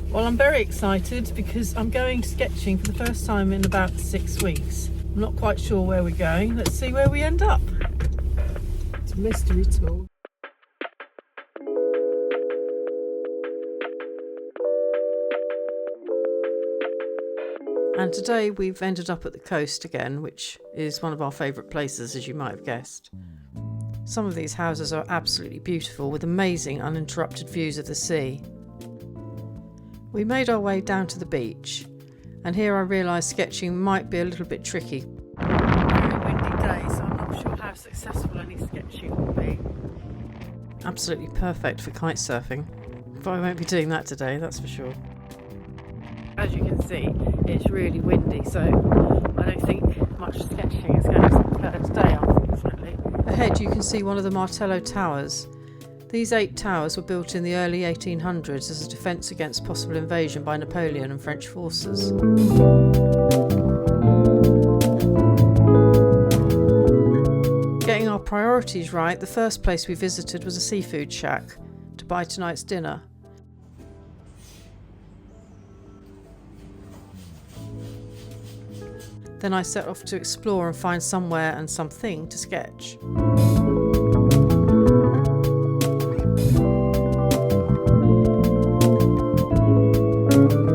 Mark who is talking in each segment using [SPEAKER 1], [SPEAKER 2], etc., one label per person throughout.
[SPEAKER 1] Well, I'm very excited because I'm going sketching for the first time in about 6 weeks. I'm not quite sure where we're going. Let's see where we end up. It's a mystery tour. And today we've ended up at the coast again, which is one of our favourite places, as you might have guessed. Some of these houses are absolutely beautiful, with amazing uninterrupted views of the sea. We made our way down to the beach, and here I realised sketching might be a little bit tricky. Very windy day, so I'm not sure how successful any sketching will be. Absolutely perfect for kite surfing, but I won't be doing that today, that's for sure. As you can see, it's really windy, so I don't think much sketching is going to occur today, unfortunately. Ahead you can see one of the Martello Towers. These 8 towers were built in the early 1800s as a defence against possible invasion by Napoleon and French forces. Getting our priorities right, the first place we visited was a seafood shack to buy tonight's dinner. Then I set off to explore and find somewhere and something to sketch.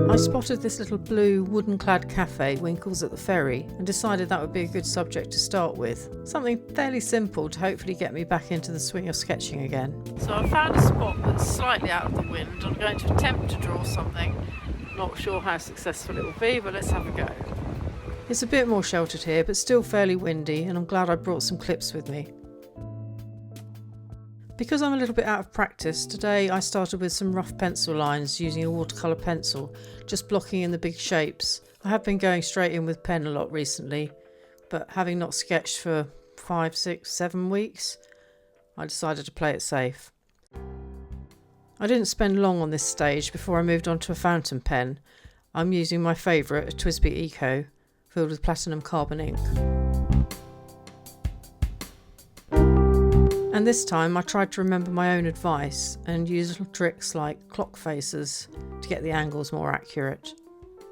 [SPEAKER 1] I spotted this little blue wooden-clad café, Winkles at the Ferry, and decided that would be a good subject to start with. Something fairly simple to hopefully get me back into the swing of sketching again. So I found a spot that's slightly out of the wind. I'm going to attempt to draw something. Not sure how successful it will be, but let's have a go. It's a bit more sheltered here, but still fairly windy, and I'm glad I brought some clips with me. Because I'm a little bit out of practice, today I started with some rough pencil lines using a watercolour pencil, just blocking in the big shapes. I have been going straight in with pen a lot recently, but having not sketched for 5, 6, 7 weeks, I decided to play it safe. I didn't spend long on this stage before I moved on to a fountain pen. I'm using my favourite, a TWSBI Eco, filled with platinum carbon ink. And this time I tried to remember my own advice and use little tricks like clock faces to get the angles more accurate.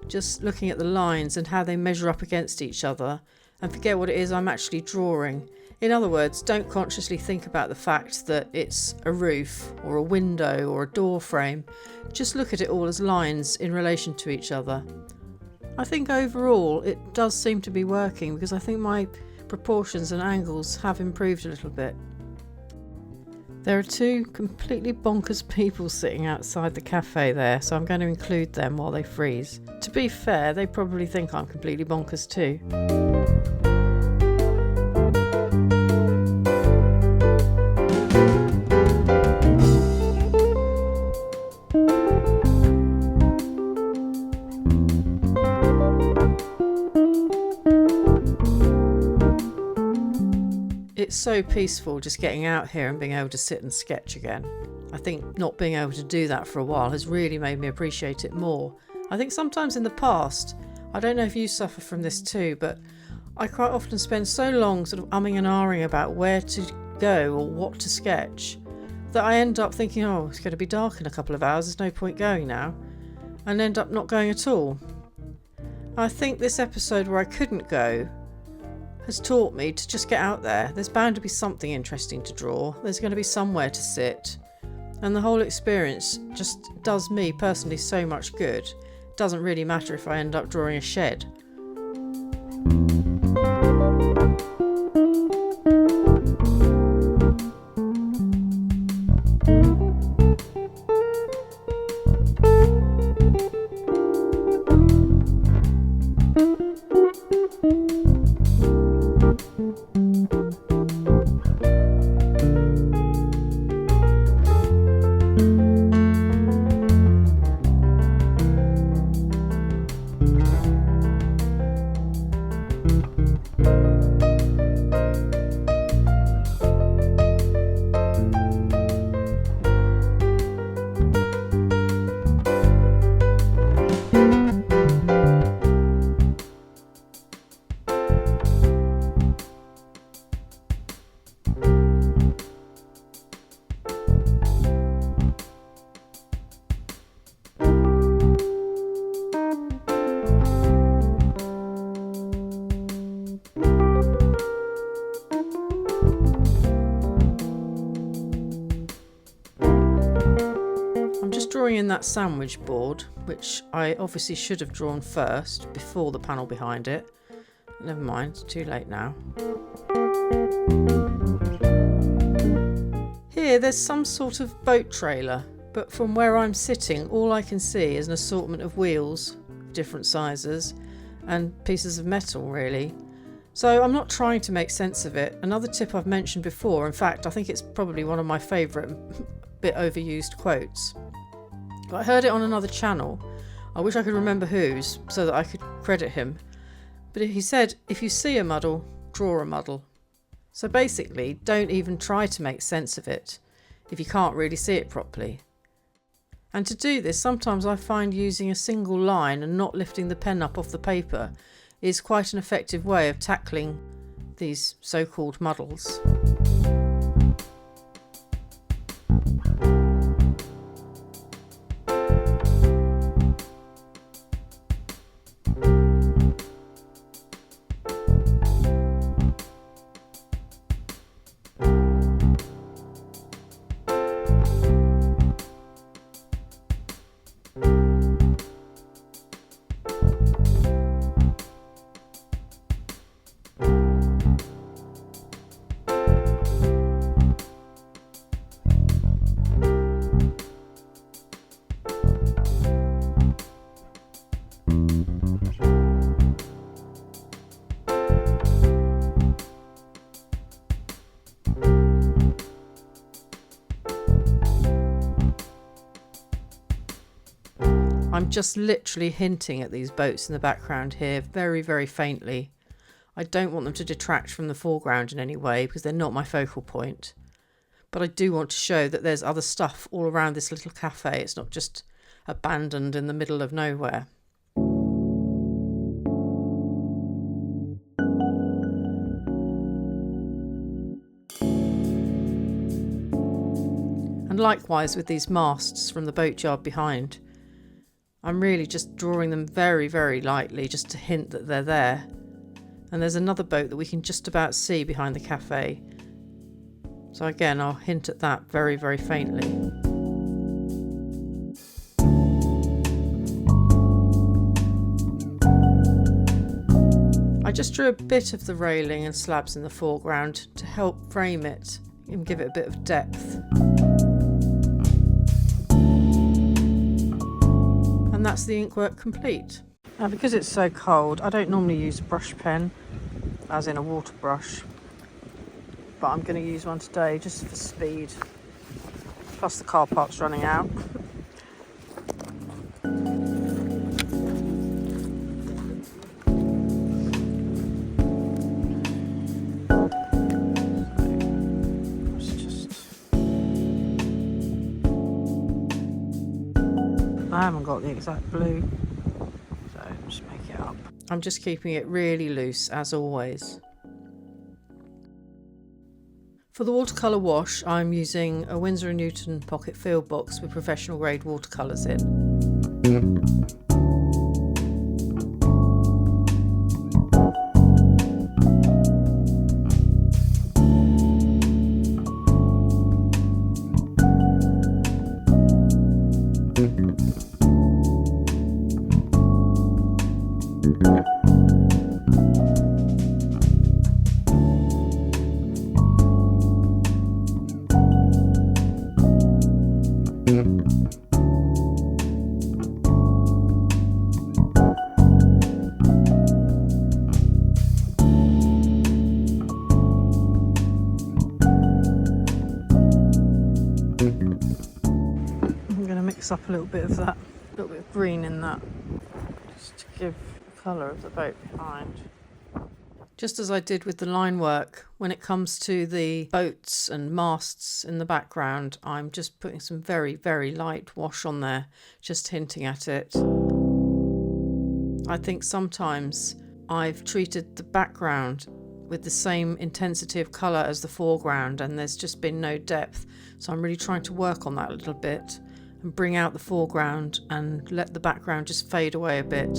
[SPEAKER 1] Just looking at the lines and how they measure up against each other and forget what it is I'm actually drawing. In other words, don't consciously think about the fact that it's a roof or a window or a door frame. Just look at it all as lines in relation to each other. I think overall it does seem to be working because I think my proportions and angles have improved a little bit. There are 2 completely bonkers people sitting outside the cafe there, so I'm going to include them while they freeze. To be fair, they probably think I'm completely bonkers too. It's so peaceful just getting out here and being able to sit and sketch again. I think not being able to do that for a while has really made me appreciate it more. I think sometimes in the past, I don't know if you suffer from this too, but I quite often spend so long sort of umming and ahhing about where to go or what to sketch that I end up thinking, oh, it's going to be dark in a couple of hours, there's no point going now, and end up not going at all. I think this episode where I couldn't go has taught me to just get out there. There's bound to be something interesting to draw. There's going to be somewhere to sit. And the whole experience just does me personally so much good. It doesn't really matter if I end up drawing a shed. that sandwich board, which I obviously should have drawn first before the panel behind it. Never mind, too late now. Here there's some sort of boat trailer, but from where I'm sitting all I can see is an assortment of wheels, different sizes, and pieces of metal really. So I'm not trying to make sense of it. Another tip I've mentioned before, in fact I think it's probably one of my favourite bit overused quotes. But I heard it on another channel. I wish I could remember whose so that I could credit him. But he said, if you see a muddle, draw a muddle. So basically, don't even try to make sense of it if you can't really see it properly. And to do this, sometimes I find using a single line and not lifting the pen up off the paper is quite an effective way of tackling these so-called muddles. I'm just literally hinting at these boats in the background here very, very faintly. I don't want them to detract from the foreground in any way because they're not my focal point. But I do want to show that there's other stuff all around this little cafe. It's not just abandoned in the middle of nowhere. And likewise with these masts from the boatyard behind. I'm really just drawing them very, very lightly just to hint that they're there. And there's another boat that we can just about see behind the cafe. So again, I'll hint at that very, very faintly. I just drew a bit of the railing and slabs in the foreground to help frame it and give it a bit of depth. And that's the inkwork complete. Now because it's so cold, I don't normally use a brush pen, as in a water brush, but I'm going to use one today just for speed. Plus the car park's running out. I haven't got the exact blue, so just make it up. I'm just keeping it really loose as always. For the watercolour wash, I'm using a Winsor & Newton pocket field box with professional grade watercolours in. Up a little bit of that, a little bit of green in that, just to give the colour of the boat behind. Just as I did with the line work, when it comes to the boats and masts in the background, I'm just putting some very, very light wash on there, just hinting at it. I think sometimes I've treated the background with the same intensity of colour as the foreground and there's just been no depth, so I'm really trying to work on that a little bit and bring out the foreground and let the background just fade away a bit.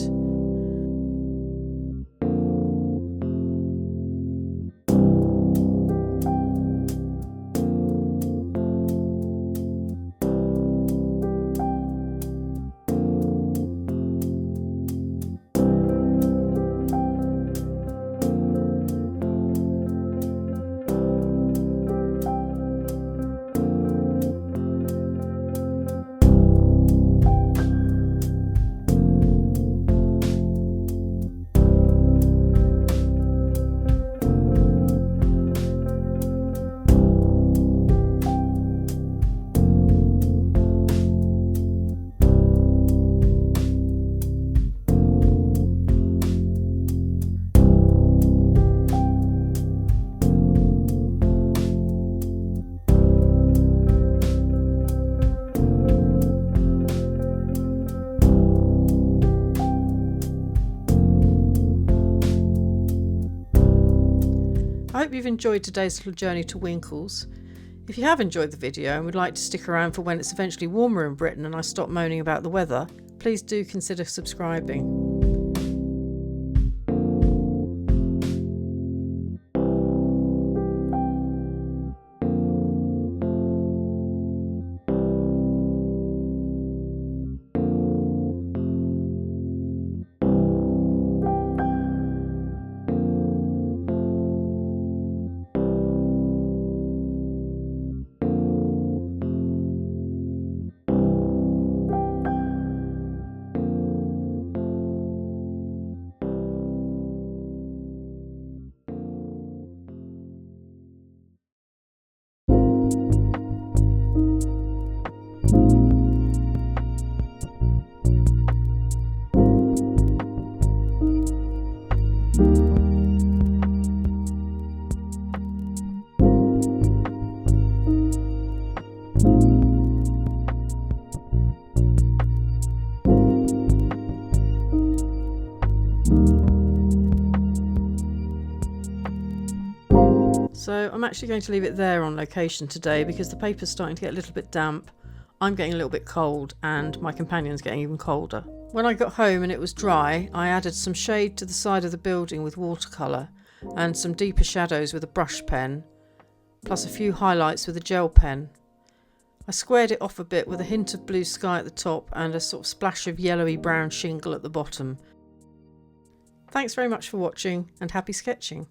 [SPEAKER 1] hope you've enjoyed today's little journey to Winkles. If you have enjoyed the video and would like to stick around for when it's eventually warmer in Britain and I stop moaning about the weather, please do consider subscribing. So I'm actually going to leave it there on location today because the paper's starting to get a little bit damp, I'm getting a little bit cold, and my companion's getting even colder. When I got home and it was dry, I added some shade to the side of the building with watercolour and some deeper shadows with a brush pen, plus a few highlights with a gel pen. I squared it off a bit with a hint of blue sky at the top and a sort of splash of yellowy brown shingle at the bottom. Thanks very much for watching and happy sketching.